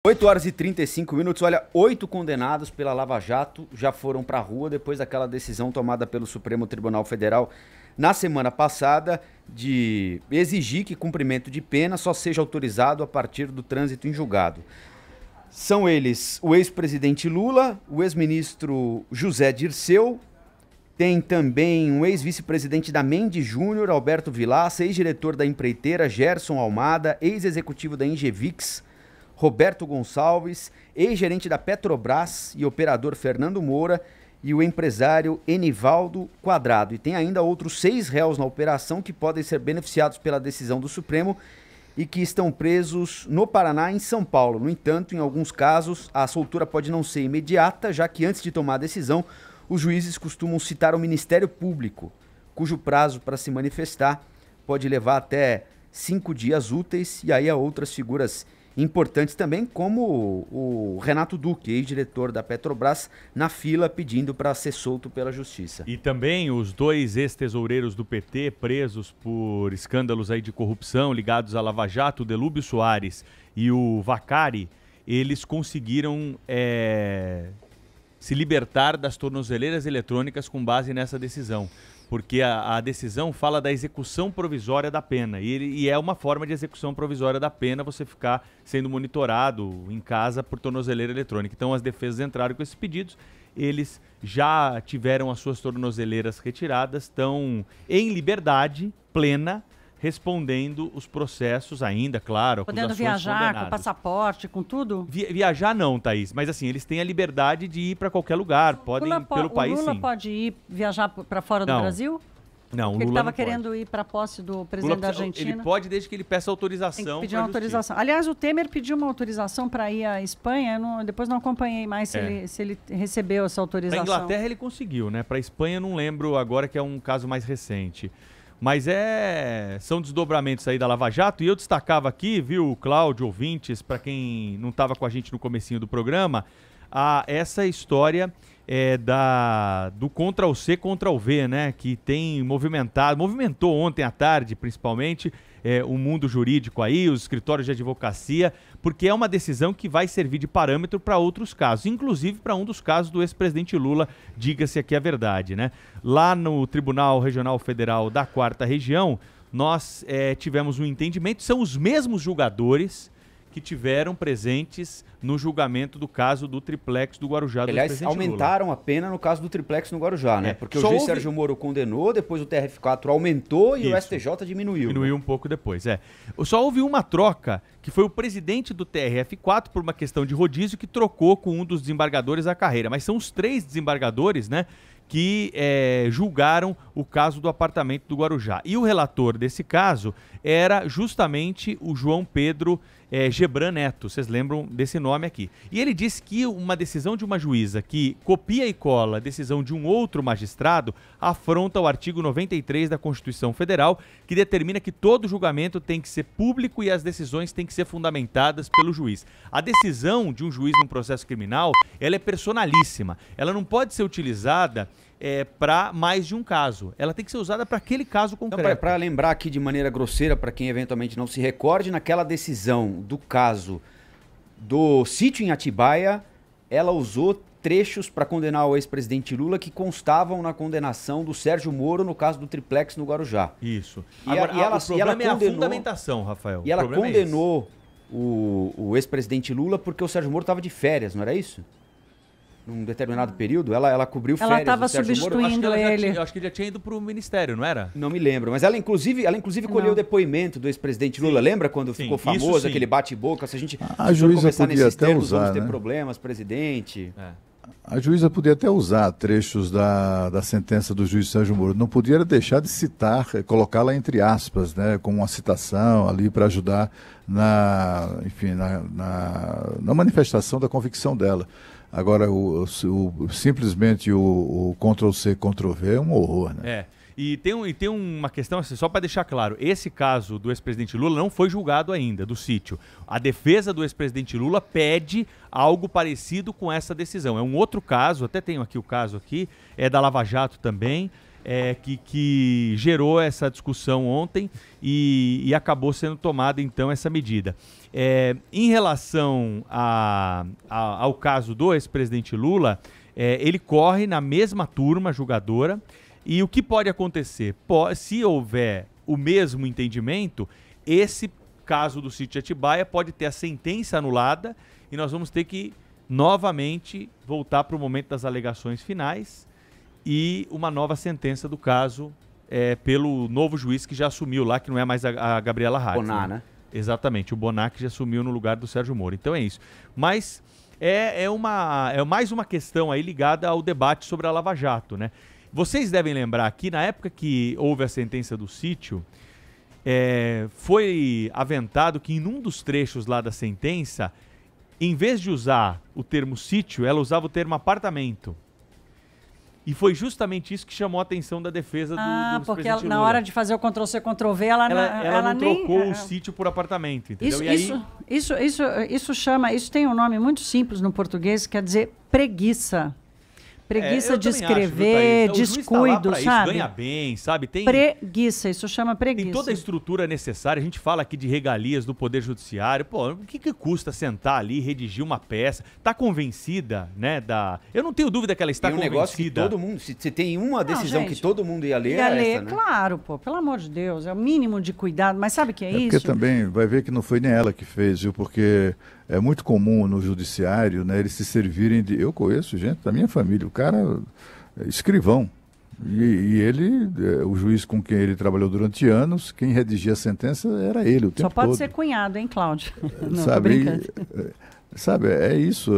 8 horas e 35 minutos. Olha, 8 condenados pela Lava Jato já foram para a rua depois daquela decisão tomada pelo Supremo Tribunal Federal na semana passada de exigir que cumprimento de pena só seja autorizado a partir do trânsito em julgado. São eles o ex-presidente Lula, o ex-ministro José Dirceu, tem também um ex-vice-presidente da Mendes Júnior, Alberto Vilaça, ex-diretor da empreiteira Gerson Almada, ex-executivo da Ingevix, Roberto Gonçalves, ex-gerente da Petrobras e operador Fernando Moura e o empresário Enivaldo Quadrado. E tem ainda outros 6 réus na operação que podem ser beneficiados pela decisão do Supremo e que estão presos no Paraná e em São Paulo. No entanto, em alguns casos, a soltura pode não ser imediata, já que antes de tomar a decisão, os juízes costumam citar o Ministério Público, cujo prazo para se manifestar pode levar até 5 dias úteis, e aí há outras figuras importantes também, como o Renato Duque, ex-diretor da Petrobras, na fila pedindo para ser solto pela Justiça. E também os 2 ex-tesoureiros do PT presos por escândalos aí de corrupção ligados à Lava Jato, o Delúbio Soares e o Vacari, eles conseguiram se libertar das tornozeleiras eletrônicas com base nessa decisão. Porque a decisão fala da execução provisória da pena. E é uma forma de execução provisória da pena você ficar sendo monitorado em casa por tornozeleira eletrônica. Então as defesas entraram com esses pedidos, eles já tiveram as suas tornozeleiras retiradas, estão em liberdade plena, respondendo os processos ainda, claro. Podendo viajar com passaporte, com tudo? Viajar não, Thaís, mas assim, eles têm a liberdade de ir para qualquer lugar, podem pelo país, sim. O Lula pode viajar para fora do Brasil? Não, o Lula ele estava querendo ir para a posse do presidente da Argentina. Ele pode desde que ele peça autorização. Tem que pedir uma autorização. Aliás, o Temer pediu uma autorização para ir à Espanha. Depois não acompanhei mais se ele recebeu essa autorização. Para a Inglaterra ele conseguiu, né? Para a Espanha eu não lembro agora, que é um caso mais recente. Mas são desdobramentos aí da Lava Jato, e eu destacava aqui, viu, Cláudio, ouvintes, para quem não estava com a gente no comecinho do programa, essa história do Ctrl o C, Ctrl o V, né, que tem movimentou ontem à tarde, principalmente, o mundo jurídico aí, os escritórios de advocacia, porque é uma decisão que vai servir de parâmetro para outros casos, inclusive para um dos casos do ex-presidente Lula, diga-se aqui a verdade, né? Lá no Tribunal Regional Federal da 4ª Região, nós tivemos um entendimento, são os mesmos julgadores que tiveram presentes no julgamento do caso do triplex do Guarujá do Aliás, aumentaram Lula. A pena no caso do triplex no Guarujá, né? Porque o juiz Sérgio Moro condenou, depois o TRF4 aumentou e o STJ diminuiu. Diminuiu um pouco depois, Só houve uma troca, que foi o presidente do TRF4, por uma questão de rodízio, que trocou com um dos desembargadores a carreira. Mas são os 3 desembargadores, né, que julgaram o caso do apartamento do Guarujá. E o relator desse caso era justamente o João Pedro Gebran Neto, vocês lembram desse nome aqui. E ele disse que uma decisão de uma juíza que copia e cola a decisão de um outro magistrado afronta o artigo 93 da Constituição Federal, que determina que todo julgamento tem que ser público e as decisões têm que ser fundamentadas pelo juiz. A decisão de um juiz num processo criminal, ela é personalíssima. Ela não pode ser utilizada para mais de um caso. Ela tem que ser usada para aquele caso concreto. Então, para lembrar aqui de maneira grosseira, para quem eventualmente não se recorde, naquela decisão do caso do sítio em Atibaia, ela usou trechos para condenar o ex-presidente Lula que constavam na condenação do Sérgio Moro no caso do triplex no Guarujá. Isso. Agora, o problema é a fundamentação, Rafael. E ela condenou o ex-presidente Lula porque o Sérgio Moro estava de férias, não era isso? Num determinado período, ela cobriu férias. Ela estava substituindo ele. Eu acho que ele já tinha ido para o ministério, não era? Não me lembro, mas ela inclusive colheu o depoimento do ex-presidente Lula. Lembra quando ficou famoso aquele bate-boca? Se a gente a juíza podia até usar, vamos ter problemas, presidente. A juíza podia até usar trechos da sentença do juiz Sérgio Moro. Não podia deixar de citar, colocá-la entre aspas, né, como uma citação ali para ajudar na manifestação da convicção dela. Agora, simplesmente o Ctrl-C, Ctrl-V é um horror, né? E tem uma questão, assim, só para deixar claro, esse caso do ex-presidente Lula não foi julgado ainda, do sítio. A defesa do ex-presidente Lula pede algo parecido com essa decisão. É um outro caso, até tenho aqui o caso aqui, é da Lava Jato também, que gerou essa discussão ontem e acabou sendo tomada, então, essa medida. Em relação ao caso do ex-presidente Lula, ele corre na mesma turma julgadora e o que pode acontecer? Se houver o mesmo entendimento, esse caso do sítio de Atibaia pode ter a sentença anulada e nós vamos ter que novamente voltar para o momento das alegações finais e uma nova sentença do caso pelo novo juiz que já assumiu lá, que não é mais a Gabriela Hatz. Bonar, né? Exatamente, o Bonar que já assumiu no lugar do Sérgio Moro. Então é isso. Mas é mais uma questão aí ligada ao debate sobre a Lava Jato, né? Vocês devem lembrar que na época que houve a sentença do sítio, foi aventado que em um dos trechos lá da sentença, em vez de usar o termo sítio, ela usava o termo apartamento. E foi justamente isso que chamou a atenção da defesa do porque presidente Lula. Na hora de fazer o Ctrl-C, Ctrl-V, ela não nem trocou o sítio por apartamento, entendeu? Isso tem um nome muito simples no português, quer dizer preguiça. Preguiça de escrever, descuido, sabe? Ganha bem, sabe? Preguiça, isso chama preguiça. Tem toda a estrutura necessária. A gente fala aqui de regalias do Poder Judiciário. Pô, o que custa sentar ali e redigir uma peça? Tá convencida, né? Eu não tenho dúvida que ela está convencida. Um negócio que todo mundo... Se tem uma decisão que todo mundo ia ler, é essa, né? Claro, pô. Pelo amor de Deus. É o mínimo de cuidado. Mas sabe o que é isso? Porque também vai ver que não foi nem ela que fez, viu? Porque... É muito comum no judiciário, né, eles se servirem de... Eu conheço gente da minha família, o cara é escrivão. E ele, o juiz com quem ele trabalhou durante anos, quem redigia a sentença era ele o tempo todo. Só pode ser cunhado, hein, Cláudio? Não, sabe, tô brincando. Sabe, isso.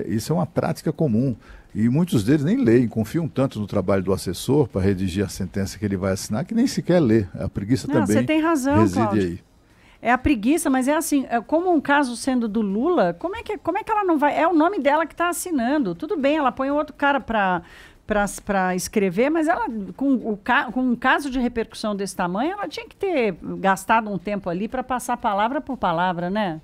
Isso é uma prática comum. E muitos deles nem leem, confiam tanto no trabalho do assessor para redigir a sentença que ele vai assinar, que nem sequer lê. A preguiça também você tem razão, reside Cláudio. aí. É a preguiça, mas é assim, como um caso sendo do Lula, como é que ela não vai... É o nome dela que está assinando. Tudo bem, ela põe outro cara para escrever, mas ela, com um caso de repercussão desse tamanho, ela tinha que ter gastado um tempo ali para passar palavra por palavra, né?